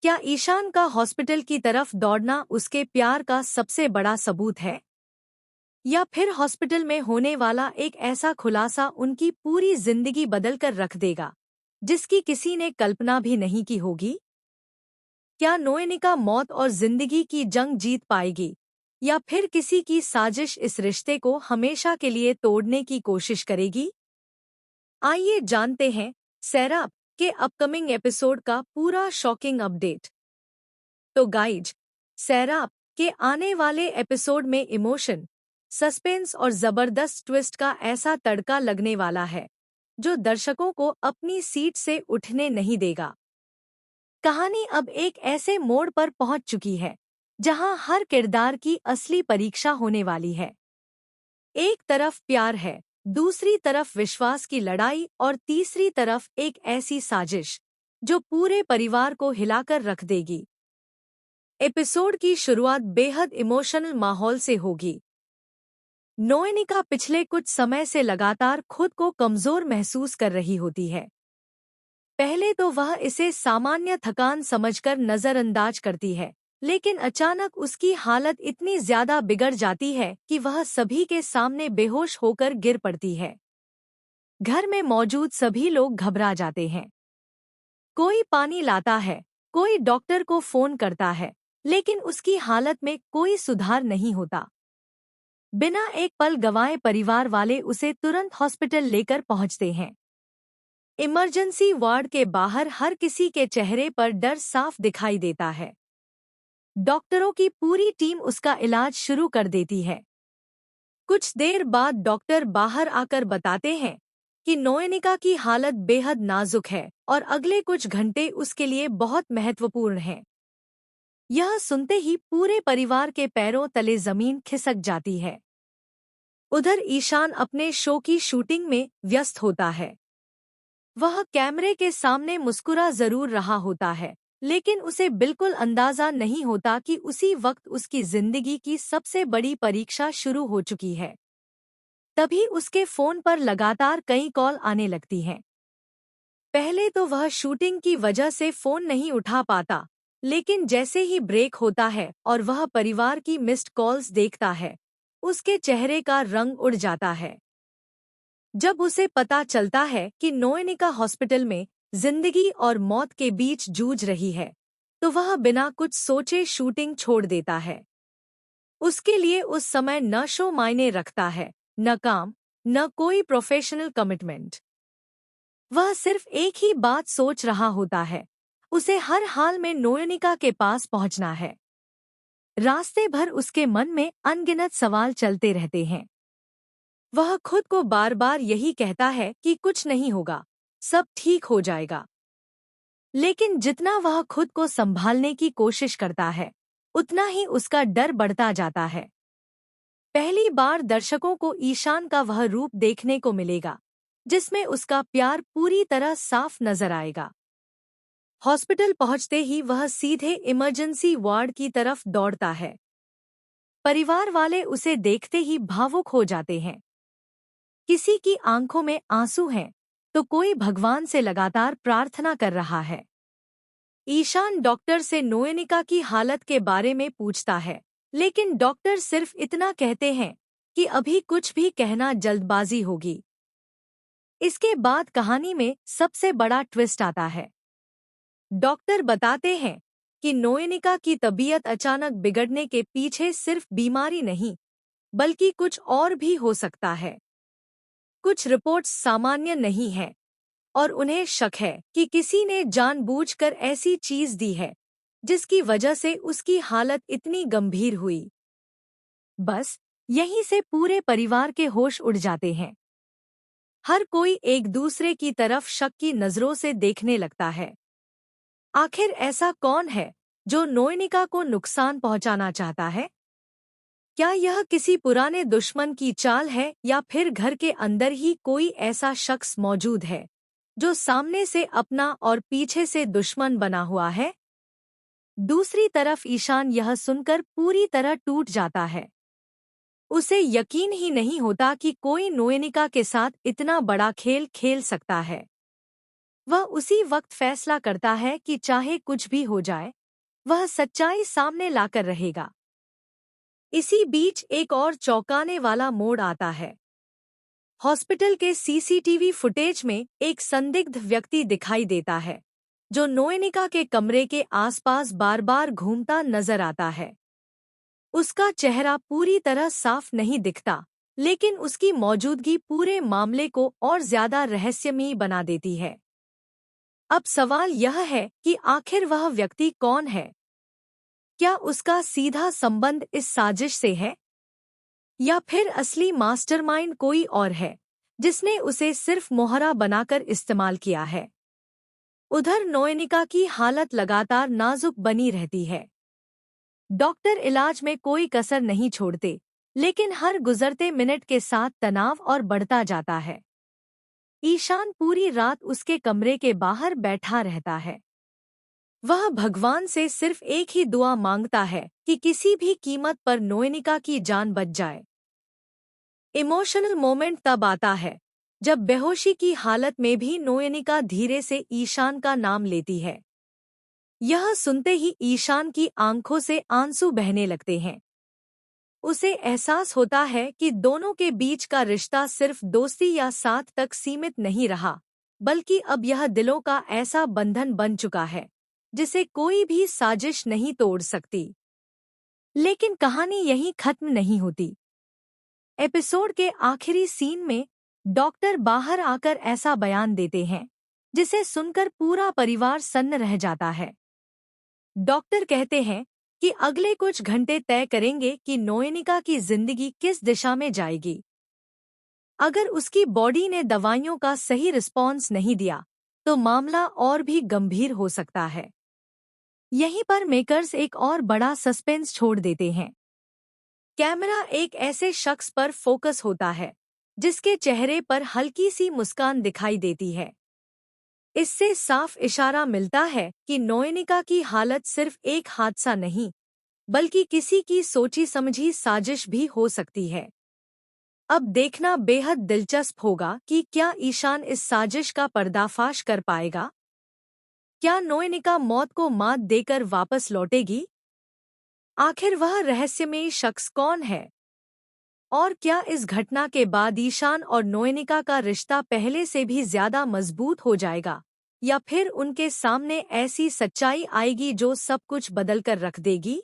क्या ईशान का हॉस्पिटल की तरफ दौड़ना उसके प्यार का सबसे बड़ा सबूत है? या फिर हॉस्पिटल में होने वाला एक ऐसा खुलासा उनकी पूरी जिंदगी बदलकर रख देगा, जिसकी किसी ने कल्पना भी नहीं की होगी? क्या नोएनिका मौत और जिंदगी की जंग जीत पाएगी, या फिर किसी की साजिश इस रिश्ते को हमेशा के लिए तोड़ने की कोशिश करेगी? आइए जानते हैं सैराप के अपकमिंग एपिसोड का पूरा शॉकिंग अपडेट। तो गाइज, सैराप के आने वाले एपिसोड में इमोशन, सस्पेंस और जबरदस्त ट्विस्ट का ऐसा तड़का लगने वाला है जो दर्शकों को अपनी सीट से उठने नहीं देगा। कहानी अब एक ऐसे मोड़ पर पहुंच चुकी है जहां हर किरदार की असली परीक्षा होने वाली है। एक तरफ प्यार है, दूसरी तरफ विश्वास की लड़ाई और तीसरी तरफ एक ऐसी साजिश जो पूरे परिवार को हिलाकर रख देगी। एपिसोड की शुरुआत बेहद इमोशनल माहौल से होगी। नोएनिका पिछले कुछ समय से लगातार खुद को कमजोर महसूस कर रही होती है। पहले तो वह इसे सामान्य थकान समझकर नजरअंदाज करती है, लेकिन अचानक उसकी हालत इतनी ज्यादा बिगड़ जाती है कि वह सभी के सामने बेहोश होकर गिर पड़ती है। घर में मौजूद सभी लोग घबरा जाते हैं। कोई पानी लाता है, कोई डॉक्टर को फोन करता है, लेकिन उसकी हालत में कोई सुधार नहीं होता। बिना एक पल गंवाए परिवार वाले उसे तुरंत हॉस्पिटल लेकर पहुंचते हैं। इमरजेंसी वार्ड के बाहर हर किसी के चेहरे पर डर साफ दिखाई देता है। डॉक्टरों की पूरी टीम उसका इलाज शुरू कर देती है। कुछ देर बाद डॉक्टर बाहर आकर बताते हैं कि नोएनिका की हालत बेहद नाजुक है और अगले कुछ घंटे उसके लिए बहुत महत्वपूर्ण हैं। यह सुनते ही पूरे परिवार के पैरों तले जमीन खिसक जाती है। उधर ईशान अपने शो की शूटिंग में व्यस्त होता है। वह कैमरे के सामने मुस्कुरा जरूर रहा होता है, लेकिन उसे बिल्कुल अंदाजा नहीं होता कि उसी वक्त उसकी जिंदगी की सबसे बड़ी परीक्षा शुरू हो चुकी है। तभी उसके फोन पर लगातार कई कॉल आने लगती हैं। पहले तो वह शूटिंग की वजह से फोन नहीं उठा पाता, लेकिन जैसे ही ब्रेक होता है और वह परिवार की मिस्ड कॉल्स देखता है, उसके चेहरे का रंग उड़ जाता है। जब उसे पता चलता है कि नोएनिका हॉस्पिटल में जिंदगी और मौत के बीच जूझ रही है, तो वह बिना कुछ सोचे शूटिंग छोड़ देता है। उसके लिए उस समय न शो मायने रखता है, न काम, न कोई प्रोफेशनल कमिटमेंट। वह सिर्फ एक ही बात सोच रहा होता है, उसे हर हाल में नोएनिका के पास पहुंचना है। रास्ते भर उसके मन में अनगिनत सवाल चलते रहते हैं। वह खुद को बार बार यही कहता है कि कुछ नहीं होगा, सब ठीक हो जाएगा। लेकिन जितना वह खुद को संभालने की कोशिश करता है, उतना ही उसका डर बढ़ता जाता है। पहली बार दर्शकों को ईशान का वह रूप देखने को मिलेगा, जिसमें उसका प्यार पूरी तरह साफ नजर आएगा। हॉस्पिटल पहुंचते ही वह सीधे इमरजेंसी वार्ड की तरफ दौड़ता है। परिवार वाले उसे देखते ही भावुक हो जाते हैं। किसी की आंखों में आंसू हैं, तो कोई भगवान से लगातार प्रार्थना कर रहा है। ईशान डॉक्टर से नोएनिका की हालत के बारे में पूछता है, लेकिन डॉक्टर सिर्फ इतना कहते हैं कि अभी कुछ भी कहना जल्दबाजी होगी। इसके बाद कहानी में सबसे बड़ा ट्विस्ट आता है। डॉक्टर बताते हैं कि नोएनिका की तबीयत अचानक बिगड़ने के पीछे सिर्फ बीमारी नहीं, बल्कि कुछ और भी हो सकता है। कुछ रिपोर्ट्स सामान्य नहीं हैं और उन्हें शक है कि किसी ने जानबूझकर ऐसी चीज दी है, जिसकी वजह से उसकी हालत इतनी गंभीर हुई। बस यहीं से पूरे परिवार के होश उड़ जाते हैं। हर कोई एक दूसरे की तरफ शक की नजरों से देखने लगता है। आखिर ऐसा कौन है जो नोएनिका को नुकसान पहुंचाना चाहता है? क्या यह किसी पुराने दुश्मन की चाल है, या फिर घर के अंदर ही कोई ऐसा शख्स मौजूद है जो सामने से अपना और पीछे से दुश्मन बना हुआ है? दूसरी तरफ ईशान यह सुनकर पूरी तरह टूट जाता है। उसे यकीन ही नहीं होता कि कोई नोएनिका के साथ इतना बड़ा खेल खेल सकता है। वह उसी वक्त फैसला करता है कि चाहे कुछ भी हो जाए, वह सच्चाई सामने लाकर रहेगा। इसी बीच एक और चौंकाने वाला मोड़ आता है। हॉस्पिटल के सीसीटीवी फुटेज में एक संदिग्ध व्यक्ति दिखाई देता है, जो नोएनिका के कमरे के आसपास बार बार घूमता नजर आता है। उसका चेहरा पूरी तरह साफ नहीं दिखता, लेकिन उसकी मौजूदगी पूरे मामले को और ज्यादा रहस्यमयी बना देती है। अब सवाल यह है कि आखिर वह व्यक्ति कौन है? क्या उसका सीधा संबंध इस साजिश से है, या फिर असली मास्टरमाइंड कोई और है, जिसने उसे सिर्फ मोहरा बनाकर इस्तेमाल किया है? उधर नोएनिका की हालत लगातार नाजुक बनी रहती है। डॉक्टर इलाज में कोई कसर नहीं छोड़ते, लेकिन हर गुजरते मिनट के साथ तनाव और बढ़ता जाता है। ईशान पूरी रात उसके कमरे के बाहर बैठा रहता है। वह भगवान से सिर्फ एक ही दुआ मांगता है कि किसी भी कीमत पर नोएनिका की जान बच जाए। इमोशनल मोमेंट तब आता है जब बेहोशी की हालत में भी नोएनिका धीरे से ईशान का नाम लेती है। यह सुनते ही ईशान की आंखों से आंसू बहने लगते हैं। उसे एहसास होता है कि दोनों के बीच का रिश्ता सिर्फ दोस्ती या साथ तक सीमित नहीं रहा, बल्कि अब यह दिलों का ऐसा बंधन बन चुका है जिसे कोई भी साजिश नहीं तोड़ सकती। लेकिन कहानी यहीं खत्म नहीं होती। एपिसोड के आखिरी सीन में डॉक्टर बाहर आकर ऐसा बयान देते हैं जिसे सुनकर पूरा परिवार सन्न रह जाता है। डॉक्टर कहते हैं कि अगले कुछ घंटे तय करेंगे कि नोएनिका की जिंदगी किस दिशा में जाएगी। अगर उसकी बॉडी ने दवाइयों का सही रिस्पॉन्स नहीं दिया, तो मामला और भी गंभीर हो सकता है। यहीं पर मेकर्स एक और बड़ा सस्पेंस छोड़ देते हैं। कैमरा एक ऐसे शख्स पर फोकस होता है जिसके चेहरे पर हल्की सी मुस्कान दिखाई देती है। इससे साफ इशारा मिलता है कि नोएनिका की हालत सिर्फ एक हादसा नहीं, बल्कि किसी की सोची समझी साजिश भी हो सकती है। अब देखना बेहद दिलचस्प होगा कि क्या ईशान इस साजिश का पर्दाफाश कर पाएगा। क्या नोएनिका मौत को मात देकर वापस लौटेगी? आखिर वह रहस्यमयी शख्स कौन है? और क्या इस घटना के बाद ईशान और नोएनिका का रिश्ता पहले से भी ज्यादा मजबूत हो जाएगा, या फिर उनके सामने ऐसी सच्चाई आएगी जो सब कुछ बदल कर रख देगी?